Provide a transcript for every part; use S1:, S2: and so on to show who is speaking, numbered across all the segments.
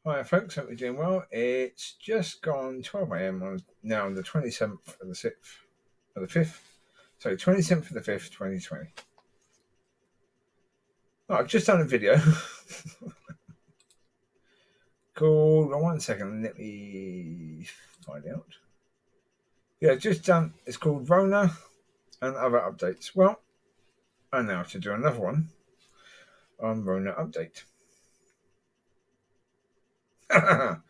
S1: Hi folks, hope you're doing well. It's just gone 12 a.m. on the 27th of the 6th of the 5th. Sorry, 27th of the 5th, 2020. Oh, I've just done a video called, one second, let me find out. Yeah, just done, it's called Rona and Other Updates. Well, I now have to do another one on Rona Update. And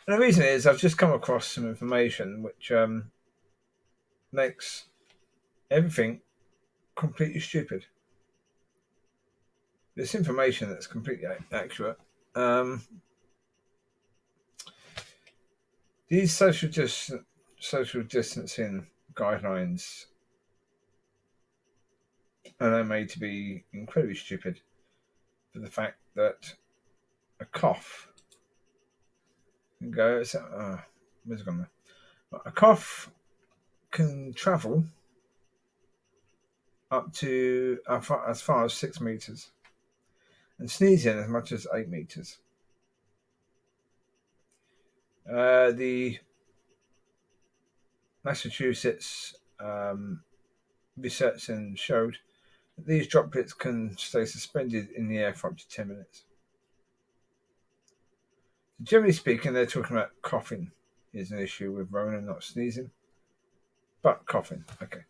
S1: the reason is I've just come across some information which makes everything completely stupid. This information that's completely accurate. These social distancing guidelines are made to be incredibly stupid for the fact that a cough can go. Where's it gone there? A cough can travel up to as far as 6 meters, and sneezing as much as 8 meters. The Massachusetts research showed that these droplets can stay suspended in the air for up to 10 minutes. Generally speaking, they're talking about coughing is an issue with Rona, not sneezing, but coughing. Okay.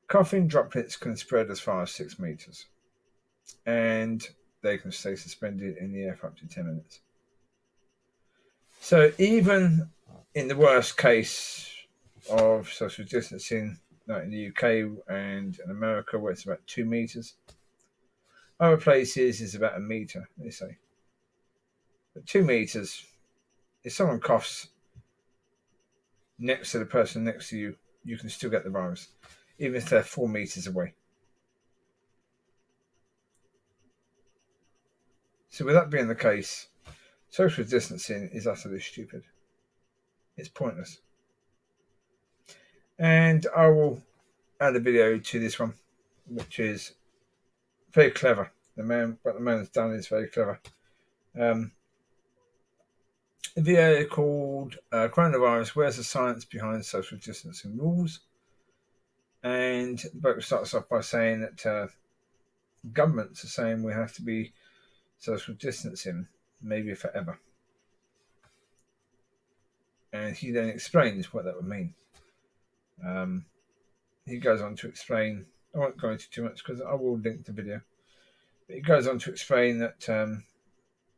S1: Coughing droplets can spread as far as 6 meters, and they can stay suspended in the air for up to 10 minutes. So even in the worst case of social distancing, like in the UK and in America, where it's about 2 meters, other places is about 1 meter, they say. But 2 meters, if someone coughs next to the person next to you, you can still get the virus, even if they're 4 meters away. So with that being the case, social distancing is utterly stupid. It's pointless. And I will add a video to this one, which is very clever. What the man has done is very clever. The video called Coronavirus, Where's the Science Behind Social Distancing Rules? And the book starts off by saying that governments are saying we have to be social distancing, maybe forever. And he then explains what that would mean. He goes on to explain, I won't go into too much because I will link the video, but he goes on to explain that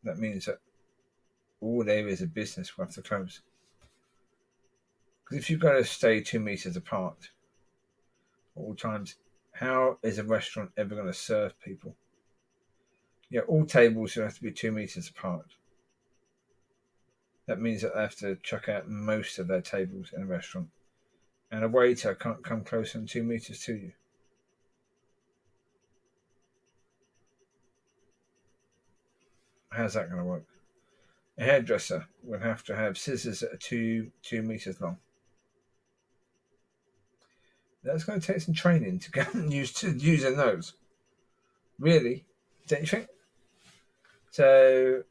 S1: that means that all areas of business will have to close. Because if you've got to stay 2 meters apart at all times, how is a restaurant ever going to serve people? Yeah, all tables will have to be 2 meters apart. That means that they have to chuck out most of their tables in a restaurant, and a waiter can't come closer than 2 meters to you. How's that going to work? A hairdresser would have to have scissors that are 2 meters long. That's going to take some training to get used to using those. Really? Don't you think? So,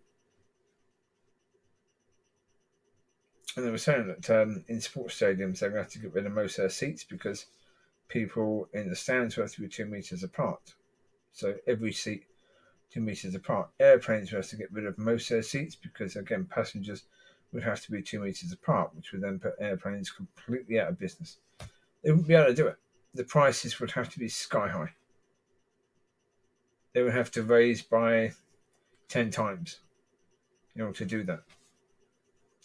S1: and they were saying that in sports stadiums they're going to have to get rid of most of their seats because people in the stands will have to be 2 meters apart. So every seat 2 meters apart. Airplanes will have to get rid of most of their seats because, again, passengers would have to be 2 meters apart, which would then put airplanes completely out of business. They wouldn't be able to do it. The prices would have to be sky high. They would have to raise by 10 times in order to do that.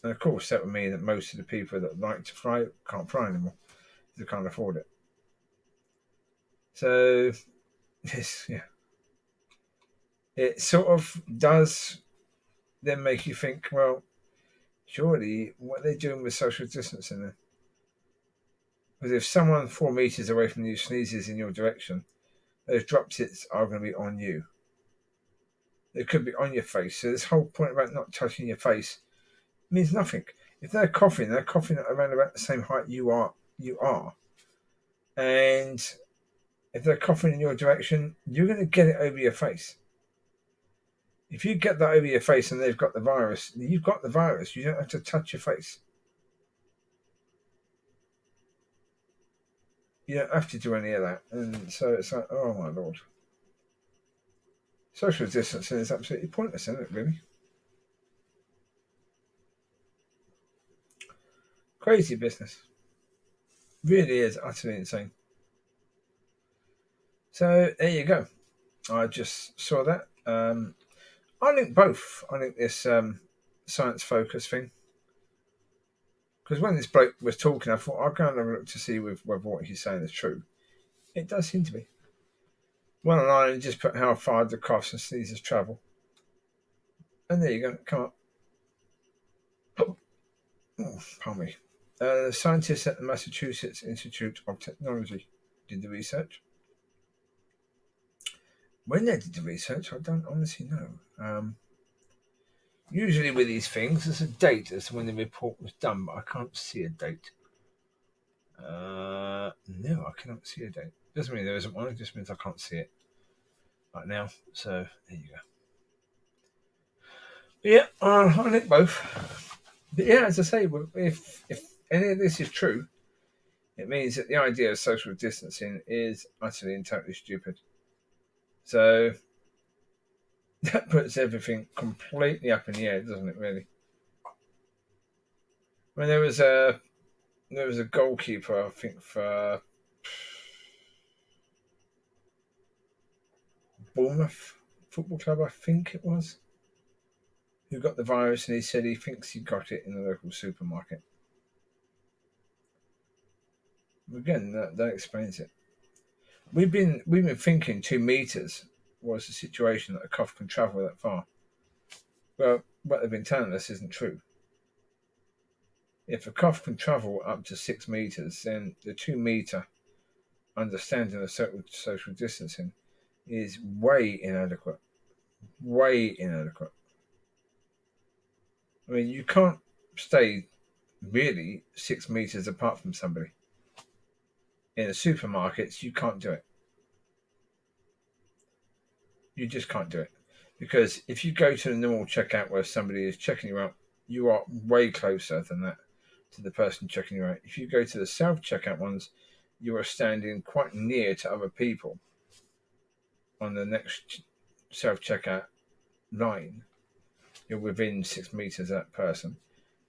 S1: And of course, that would mean that most of the people that like to fly can't fly anymore. They can't afford it. So, it sort of does then make you think, well, surely what are they doing with social distancing then? Because if someone 4 meters away from you sneezes in your direction, those droplets are going to be on you. They could be on your face. So this whole point about not touching your face means nothing. If they're coughing around about the same height you are. And if they're coughing in your direction, you're going to get it over your face. If you get that over your face and they've got the virus, you've got the virus. You don't have to touch your face. You don't have to do any of that. And so it's like, oh my Lord. Social distancing is absolutely pointless, isn't it, really? Crazy business. Really is utterly insane. So there you go. I just saw that. I think both. I think this science focus thing. Because when this bloke was talking, I thought I'll go and have a look to see whether what he's saying is true. It does seem to be. Well, and I just put how far the coughs and sneezes travel. And there you go. Come up. Oh, pardon me. Scientists at the Massachusetts Institute of Technology did the research. When they did the research, I don't honestly know. Usually with these things, there's a date as to when the report was done, but I can't see a date. No, I cannot see a date. Doesn't mean there isn't one, it just means I can't see it right now. So there you go. But yeah, I think both. But yeah, as I say, if any of this is true, it means that the idea of social distancing is utterly and totally stupid. So that puts everything completely up in the air, doesn't it? Really. I mean, there was a goalkeeper, I think, for Bournemouth Football Club, I think it was, who got the virus, and he said he thinks he got it in the local supermarket. Again, that explains it. We've been thinking 2 meters was the situation that a cough can travel that far. Well, what they've been telling us isn't true. If a cough can travel up to 6 meters, then the 2 meter understanding of social distancing is way inadequate. Way inadequate. I mean, you can't stay really 6 meters apart from somebody. In the supermarkets, you can't do it. You just can't do it. Because if you go to the normal checkout where somebody is checking you out, you are way closer than that to the person checking you out. If you go to the self-checkout ones, you are standing quite near to other people on the next self-checkout line. You're within 6 meters of that person.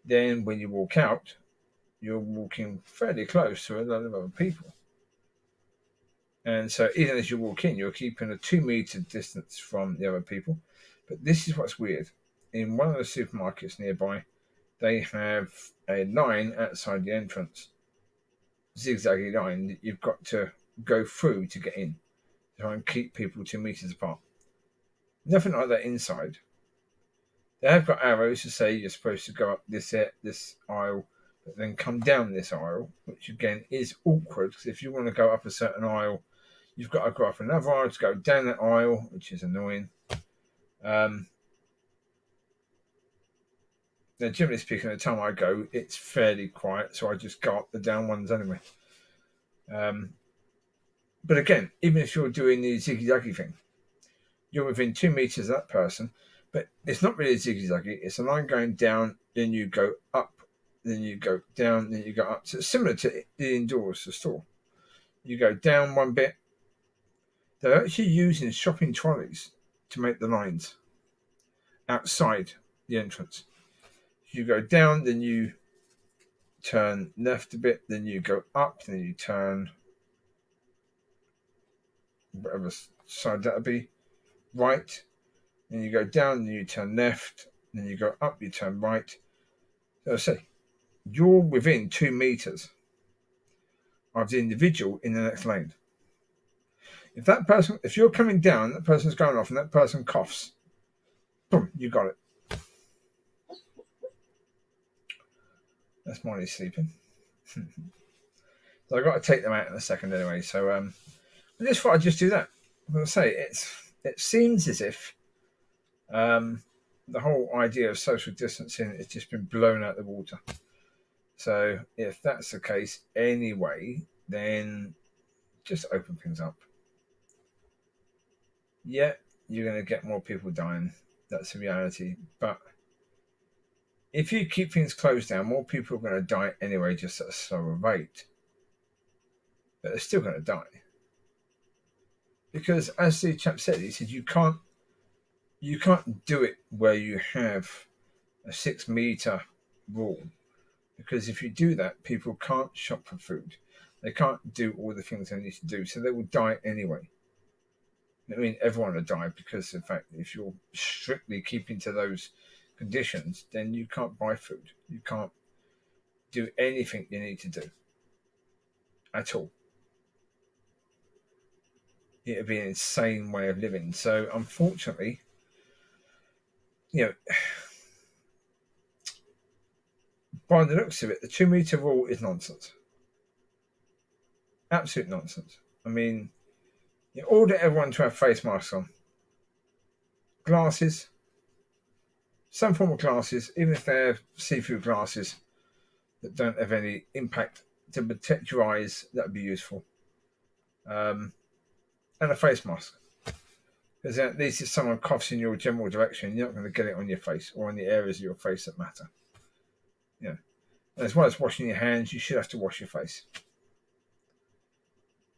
S1: Then when you walk out, you're walking fairly close to a lot of other people. And so even as you walk in, you're keeping a 2 meter distance from the other people. But this is what's weird. In one of the supermarkets nearby, they have a line outside the entrance, zigzaggy line that you've got to go through to get in, to try and keep people 2 meters apart. Nothing like that inside. They have got arrows to say you're supposed to go up this aisle, but then come down this aisle, which again is awkward because if you want to go up a certain aisle, you've got to go up another aisle to go down that aisle, which is annoying. Now, generally speaking, the time I go, it's fairly quiet, so I just go up the down ones anyway. But again, even if you're doing the ziggy-zaggy thing, you're within 2 meters of that person, but it's not really a ziggy-zaggy. It's a line going down, then you go up, then you go down, then you go up. So it's similar to the indoors, the store. You go down one bit. They're actually using shopping trolleys to make the lines outside the entrance. You go down, then you turn left a bit, then you go up, then you turn whatever side that would be, right, then you go down, then you turn left, then you go up, you turn right. So I say, you're within 2 meters of the individual in the next lane. If you're coming down, that person's going off, and that person coughs, boom, you got it. That's Mollie sleeping. So I've got to take them out in a second anyway. So I just thought I'd just do that. I'm going to say it seems as if the whole idea of social distancing has just been blown out the water. So if that's the case anyway, then just open things up. Yeah, you're going to get more people dying. That's the reality. But if you keep things closed down, more people are going to die anyway, just at a slower rate. But they're still going to die. Because as the chap said, he said you can't do it where you have a 6 meter rule. Because if you do that, people can't shop for food. They can't do all the things they need to do. So they will die anyway. I mean, everyone will die because of the fact that if you're strictly keeping to those conditions, then you can't buy food. You can't do anything you need to do at all. It would be an insane way of living. So, unfortunately, you know, by the looks of it, the 2 meter rule is nonsense. Absolute nonsense. I mean, you order everyone to have face masks on, glasses, some form of glasses, even if they're see-through glasses that don't have any impact to protect your eyes, that would be useful. And a face mask. Because at least if someone coughs in your general direction, you're not going to get it on your face or on the areas of your face that matter. Yeah. And as well as washing your hands, you should have to wash your face.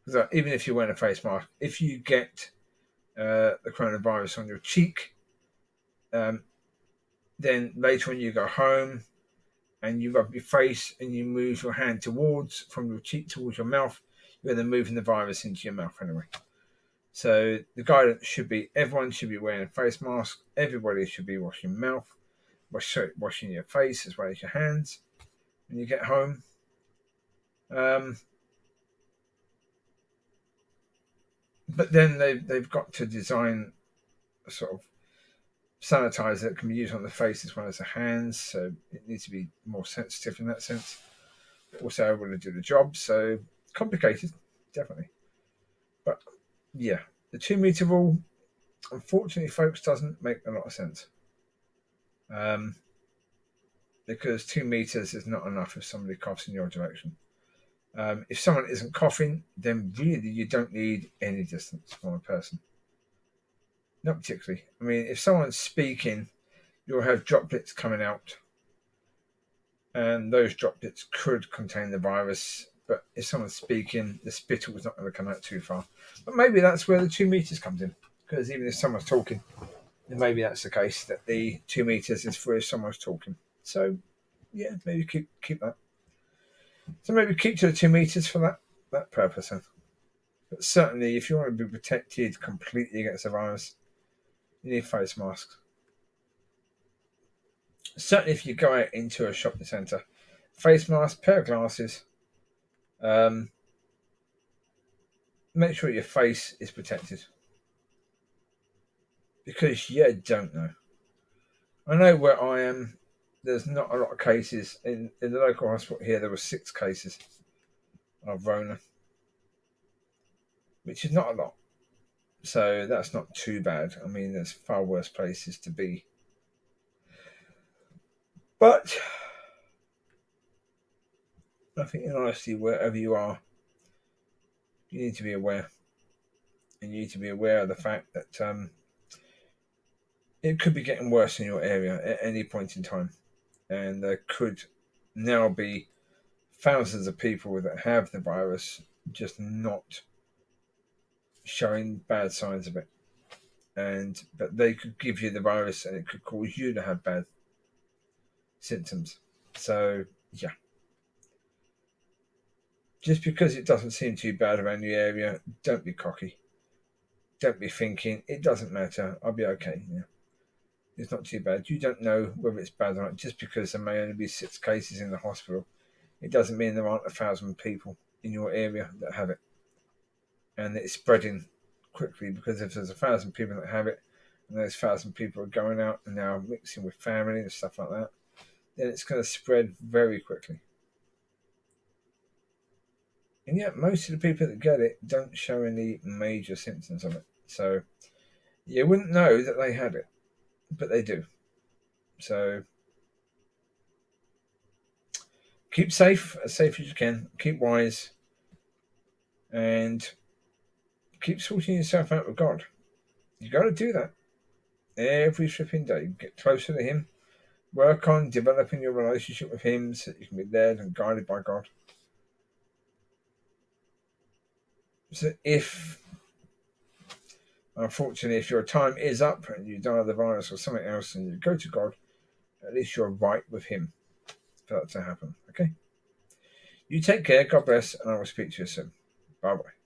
S1: Because even if you're wearing a face mask, if you get the coronavirus on your cheek, then later when you go home and you rub your face and you move your hand from your cheek towards your mouth, you're then moving the virus into your mouth anyway. So the guidance should be everyone should be wearing a face mask. Everybody should be washing washing your face as well as your hands when you get home. But then they've got to design a sort of sanitizer that can be used on the face as well as the hands. So it needs to be more sensitive in that sense. But also able to do the job. So complicated, definitely. But yeah, the 2 meter rule, unfortunately, folks, doesn't make a lot of sense. Because 2 meters is not enough if somebody coughs in your direction. If someone isn't coughing, then really you don't need any distance from a person. Not particularly. I mean, if someone's speaking, you'll have droplets coming out, and those droplets could contain the virus. But if someone's speaking, the spittle is not going to come out too far. But maybe that's where the 2 meters comes in, because even if someone's talking, then maybe that's the case that the 2 meters is for if someone's talking. So yeah, maybe keep that. So maybe keep to the 2 meters for that purpose. Then. But certainly, if you want to be protected completely against the virus, you need face masks. Certainly, if you go out into a shopping centre, face mask, pair of glasses. Make sure your face is protected. Because you don't know. I know where I am, there's not a lot of cases. In the local hospital here, there were 6 cases of Rona, which is not a lot. So that's not too bad. I mean, there's far worse places to be. But I think, in honesty, wherever you are, you need to be aware. And you need to be aware of the fact that it could be getting worse in your area at any point in time. And there could now be thousands of people that have the virus just not showing bad signs of it. But they could give you the virus and it could cause you to have bad symptoms. So yeah. Just because it doesn't seem too bad around the area, don't be cocky. Don't be thinking, it doesn't matter, I'll be okay. Yeah. It's not too bad. You don't know whether it's bad or not. Just because there may only be 6 cases in the hospital, it doesn't mean there aren't 1,000 people in your area that have it. And it's spreading quickly, because if there's 1,000 people that have it, and those 1,000 people are going out and now mixing with family and stuff like that, then it's going to spread very quickly. And yet, most of the people that get it don't show any major symptoms of it. So you wouldn't know that they had it, but they do. So keep safe as you can. Keep wise. And keep sorting yourself out with God. You got to do that. every flipping day. Get closer to Him. Work on developing your relationship with Him so that you can be led and guided by God. So unfortunately, if your time is up and you die of the virus or something else and you go to God, at least you're right with Him for that to happen. Okay? You take care. God bless, and I will speak to you soon. Bye bye.